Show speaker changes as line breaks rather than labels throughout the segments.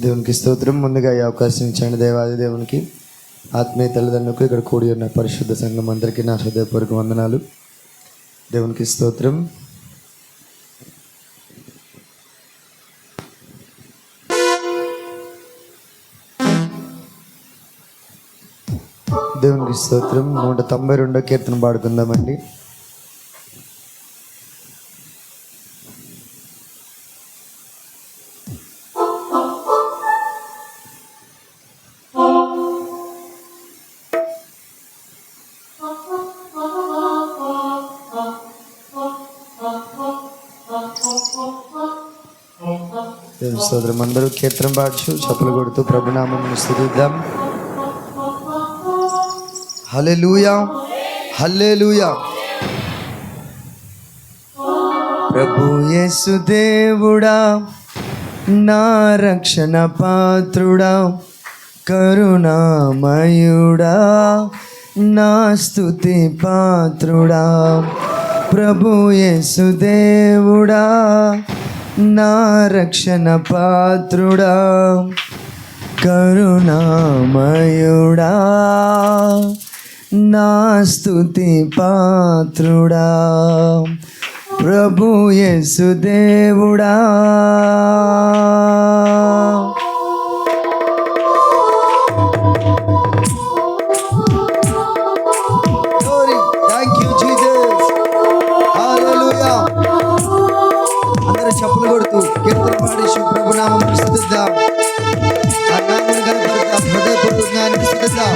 దేవునికి స్తోత్రం. ముందుగా ఈ అవకాశం ఇచ్చాను దేవాది దేవునికి, ఆత్మీయ తల్లిదండ్రులకు, ఇక్కడ కూడి ఉన్న పరిశుద్ధ సంఘం అందరికీ నా హృదయపూర్వక వందనాలు. దేవునికి స్తోత్రం. దేవునికి స్తోత్రం. 192 కీర్తన పాడుకుందామండి. దేవుని స్తోత్రం. అందరూ కీర్తన పాడుచు చప్పలు కొడుతూ ప్రభునామమును స్తుతిద్దాం. హల్లెలూయా, హల్లెలూయా. ప్రభు యేసు దేవుడా, నా రక్షణ పాత్రుడా, కరుణామయుడా, నా స్తుతి పాత్రుడా. ప్రభు యేసు దేవుడా, నా రక్షణ పాత్రుడా, కరుణామయుడా, నా స్తుతి పాత్రుడా. ప్రభు యేసు దేవుడా. చప్పులు కొడుతూ కీర్తన పాడేసి ప్రభునామమును స్తుతిద్దాం. ఆ నామమును కనపరుద్దాం. హృదయపూర్వకంగా స్తుతిద్దాం.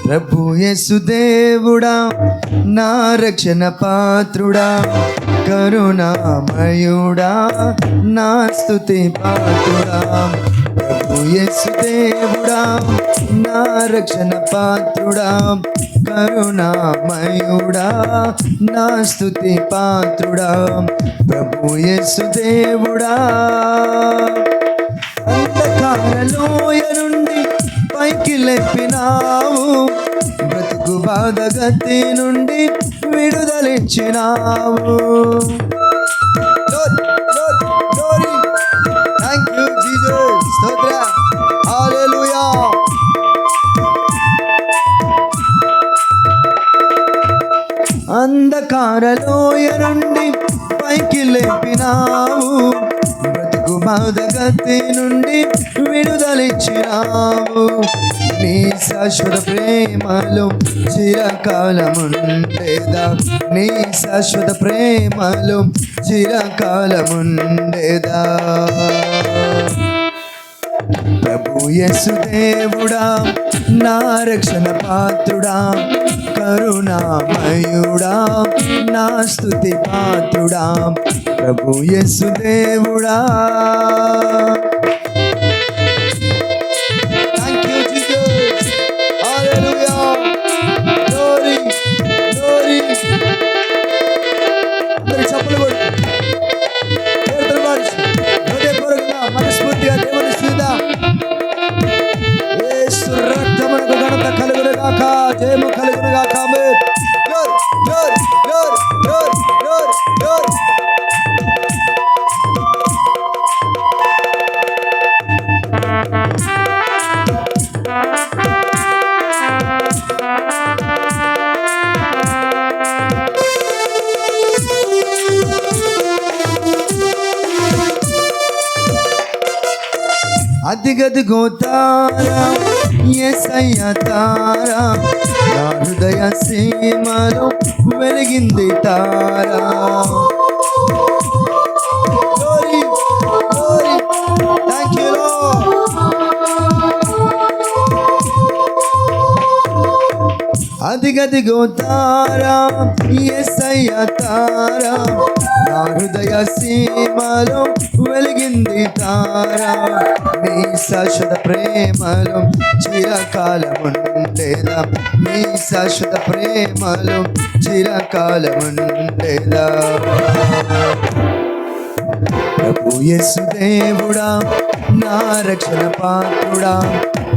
ప్రభు యేసు దేవుడా, నా రక్షణ పాత్రుడా, కరుణామయుడా, నా స్తుతి పాత్రుడా. ప్రభు యేసు దేవుడా, నా రక్షణ పాత్రుడా, కరుణామయుడా, నా స్తుతి పాత్రుడా. ప్రభు యేసు దేవుడా. అంధకారలోయ నుండి పైకి లేపినావు, బ్రతుకు బాధగతి నుండి విడుదలిచ్చినావు. Thank you Jesus. స్తోత్రం. హల్లెలూయా. అంధకారలోయ నుండి పైకి లేపినావు, బ్రతుకు బాధగతి నుండి విడుదలిచ్చినావు. నీ శాశ్వత ప్రేమలో చిరకాలముండేదా, నీ శాశ్వత ప్రేమలో చిరకాలముండేదా. ప్రభు యేసు దేవుడా, నా రక్షణ పాత్రుడా, కరుణామయుడా, నా స్తుతి పాత్రుడా. ప్రభు యేసు దేవుడా. Thank you Jesus. Hallelujah. Glory, glory. అందరూ చప్పట్లు కొడు. కీర్తన పాడు. హృదయపూర్వకంగా మనస్ఫూర్తిగా దేవుని స్తుతిద్దాం. యేసు రక్తమునకు ఘనత కలుగును గాక, జయము కలుగును గాక. ఆమేన్. Glory, glory, glory, glory, glory, glory. అదిగదిగో తారా, యేసయ్య తారా, నా హృదయ సీమలో వెలిగింది తారా. Glory, glory. Thank you Lord. అదిగదిగో తారా యేసయ్య తారా, నా హృదయ సీమలో వెలిగింది తారా, నీ శాశ్వత ప్రేమలో చిరకాలముండేదా, నీ శాశ్వత ప్రేమలో చిరకాలముండేదా. ప్రభు యేసు దేవుడా, నా రక్షణ పాత్రుడా,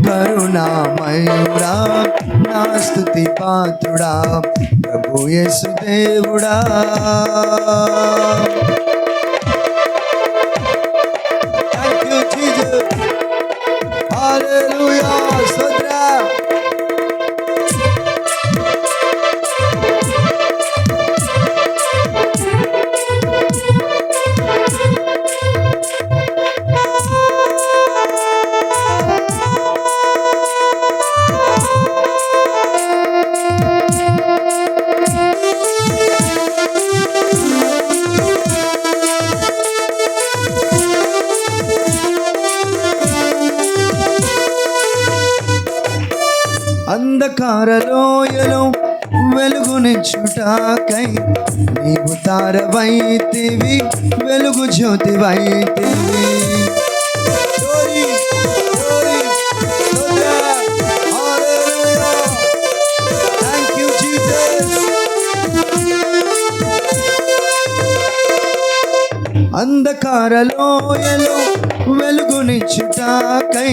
కరుణామయుడా, నా స్తుతి పాత్రుడా, ప్రభు యేసు దేవుడా. Thank you Jesus. హల్లెలూయా. స్తోత్రం. అంధకార లోయలో వెలుగునిచ్చుటాకై నీవు తారవైతివి, వెలుగు జ్యోతివైతివి. Thank you Jesus. అంధకార లోయలో వెలుగునిచ్చుటాకై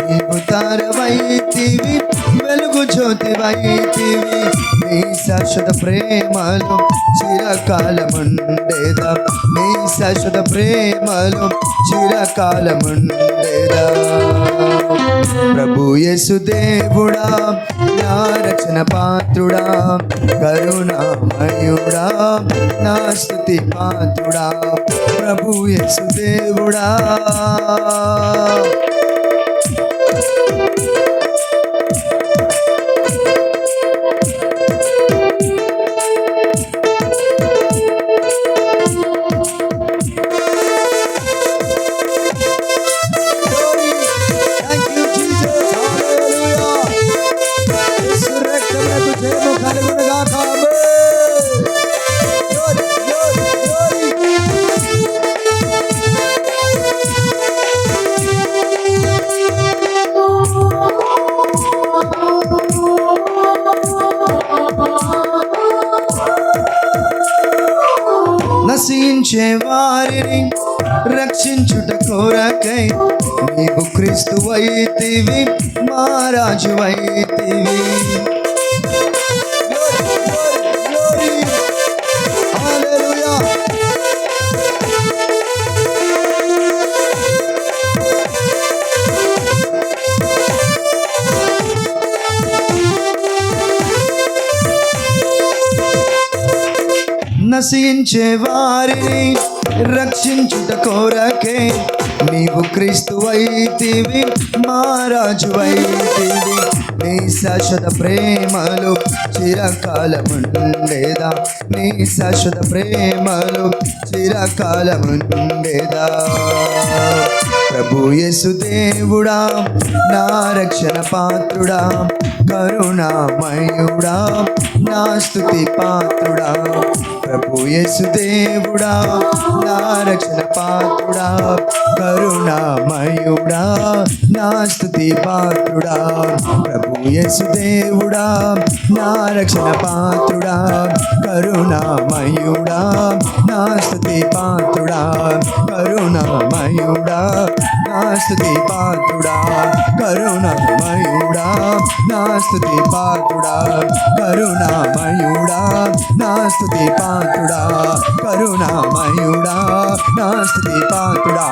నీవు తారవైతివి, వెలుగు జ్యోతివైతివి, నీ శాశ్వత ప్రేమలో చిరకాలముండేదా, నీ శాశ్వత ప్రేమలో చిరకాలముండేదా. ప్రభు యేసు దేవుడా, నా రక్షణ పాత్రుడా, కరుణామయుడా, నా స్తుతి పాత్రుడా, ప్రభు యేసు దేవుడా. నశించే వారిని రక్షించుట కోరకై నీవు క్రీస్తువైతివి, మహారాజువైతివి. నశించే వారిని రక్షించుట కోరకే నీవు క్రీస్తువైతివి, మహారాజువైతివి, నీ శాశ్వత ప్రేమలో చిరకాలముండేదా, నీ శాశ్వత ప్రేమలో చిరకాలముండేదా. ప్రభు యేసు దేవుడా, నా రక్షణ పాత్రుడా, కరుణామయుడా, నా స్తుతి పాత్రుడా, ప్రభు యేసు దేవుడా, నా రక్షణ పాత్రుడా, కరుణామయుడా, నా స్తుతి పాత్రుడా, ప్రభు యేసు దేవుడా, నా రక్షణ పాత్రుడా, కరుణామయుడా, నా స్తుతి పాత్రుడా, కరుణామయుడా, నా స్తుతి పాత్రుడా, కరుణామయుడా, నా స్తుతి పాత్రుడా, కరుణామయుడా, నా స్తుతి పాత్రుడా, కరుణామయుడా, నా స్తుతి పాత్రుడా,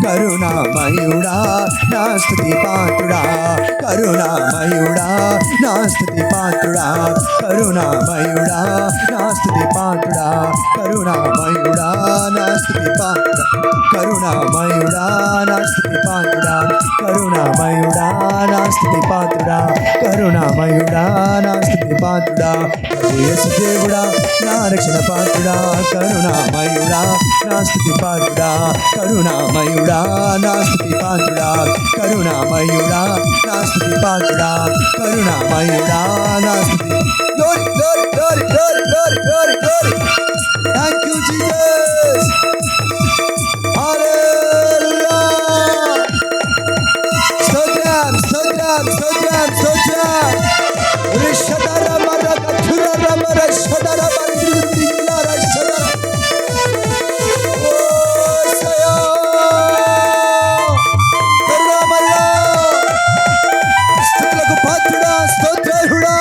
కరుణామయుడా, నా స్తుతి పాత్రుడా, కరుణామయుడా, నా స్తుతి పాత్రుడా, కరుణామయుడా, నా స్తుతి పాత్రుడా, కరుణామయుడా, నా స్తుతి పాత్రుడా, కరుణామయుడా, నా స్తుతి పాత్రుడా, కరుణామయుడా, నా స్తుతి పాత్రుడా, కరుణామయుడా, నా స్తుతి పాత్రుడా, ప్రభు యేసు దేవుడా, నా రక్షణ పాత్రుడా, కరుణామయుడా, నా స్తుతి పాత్రుడా, కరుణామయుడా, నా స్తుతి పాత్రుడా, కరుణామయుడా, నా స్తుతి పాత్రుడా, కరుణామయుడా, నా స్తుతి glory, glory, glory, glory, glory, glory, glory. Thank you, Jesus. Hallelujah. Stotram, stotram, stotram, stotram. Rishadara maraka churara marashadara marindra rashadara. Oh, Saya. Karunamaya. స్తుతులకు పాత్రుడా, స్తోత్రార్హుడా.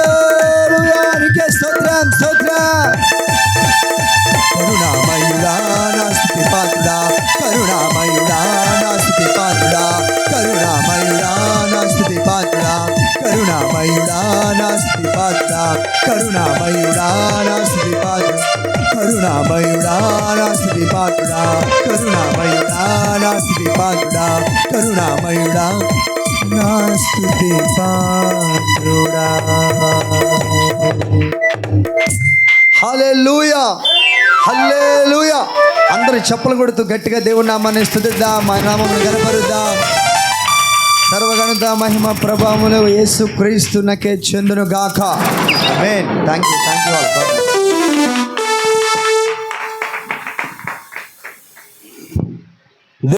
హల్లెలూయా. నీకే స్తోత్రం, స్తోత్రం. కరుణామయుడా నా స్తుతి పాత్రుడా, కరుణామయుడా నా స్తుతి పాత్రుడా, కరుణామయుడా నా స్తుతి పాత్రుడా, కరుణామయుడా నా స్తుతి పాత్రుడా, కరుణామయుడా నా స్తుతి పాత్రుడా, కరుణామయుడా నా స్తుతి పాత్రుడా, కరుణామయుడా నా స్తుతి పాత్రుడా, కరుణామయుడా నా స్తుతి పాత్రుడా. హల్లెలూయా, హల్లెలూయా. అందరూ చప్పలు కొడుతూ గట్టిగా దేవుని నామాన్ని స్తుతిద్దాం, మా నామమును గణపరుద్దాం. సర్వగణత మహిమ ప్రభావములు యేసు క్రీస్తునకే చెందును గాక. ఆమేన్. Thank you all.